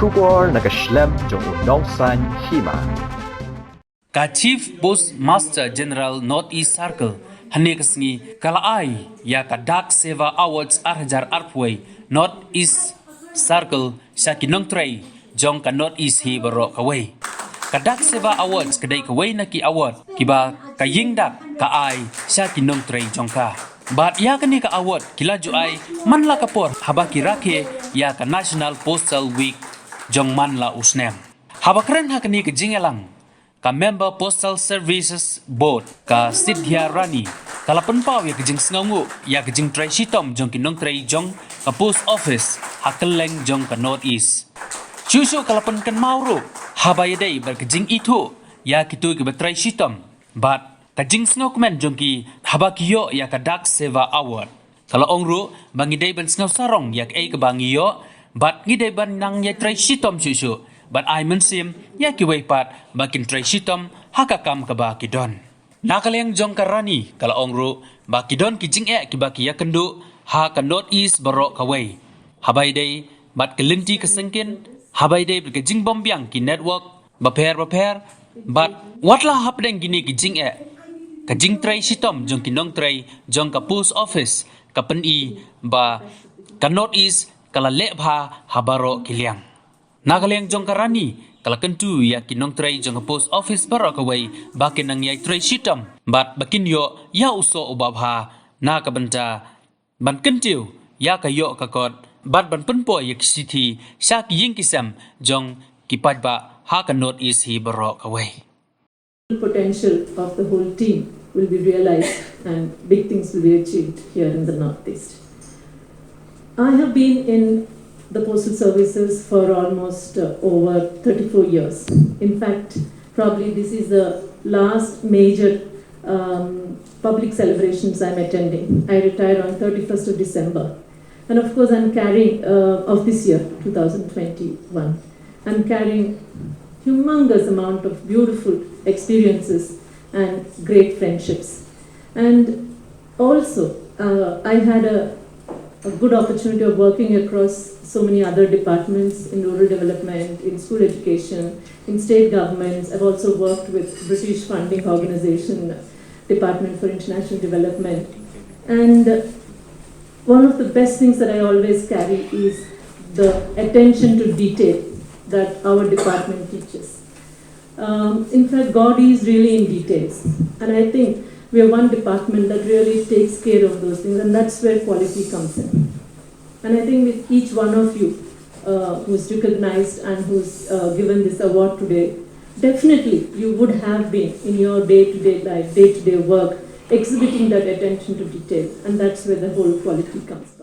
Shubor nakaslem jong unongsan hima. Ka Chief Postmaster General Northeast Circle hani kasngi kalaai ya ka Dak Seva Awards arhajar arpway Northeast Circle sa kinongtray jong ka Northeast hi baro kaway. Ka Dak Seva Awards kadai kaway na ki award kiba ka yingdak ka ai sa kinongtray jong ka. Bat ya kani ka award kila ju ai manla kapor haba kirake ya ka National Postal Week jong manla usnem. Haba keren hakani ka jingelang ka Member Postal Services Board ka Sidhya Rani kalapan pau ya kejing sengawu ya kejing try sitom jong kinong try jong ka Post Office hakeleng jong ka Northeast Chusu kalapan kan mauro habaya day bar kejing itu ya kitu ke try sitom but kejing sengaw komen jong ki haba kiyo ya ka Dak Seva Award kalau ongru bangi day ban sengaw sarong ya ke bangi yo but ngidai ban nang ya try sitom chusu but I mensim ya kiway pat bakin try sitom hakakam ka ba kidon. Nakaleng jong karani kala ongru ba kidon kijing kibaki ya kendu ha ka Northeast baro kaway. Habay day bat kelinti kesengkin habay day berkejing bombyang ki network baper but watla hapdeng gini kijing kajing try sitom jong kinong try jong ka Post Office ka peni ba ka Northeast kala lebha habaro kiliang. Nakaleng jong karani kala kentu ya kinong tray jong Post Office baro kaway bakin nang yai tray sitam bat bakin yo ya uso ubabha na kabenta ban kentiu ya kayo kakot bat ban penpo ya kisiti sa kiying kisam jong kipad ba ha ka Northeast hi baro kaway. Potential of the whole team will be realized and big things will be achieved here in the Northeast. I have been in the postal services for almost over 34 years. In fact, probably this is the last major public celebrations I'm attending. I retired on 31st of December. And of course, I'm carrying, of this year, 2021, I'm carrying humongous amount of beautiful experiences and great friendships. And also, I had a good opportunity of working across so many other departments in rural development, in school education, in state governments. I've also worked with British Funding Organization, Department for International Development. And one of the best things that I always carry is the attention to detail that our department teaches. In fact, God is really in details. And I think we have one department that really takes care of those things, and that's where quality comes in. And I think with each one of you who's recognized and who's given this award today, definitely you would have been in your day-to-day life, day-to-day work, exhibiting that attention to detail, and that's where the whole quality comes.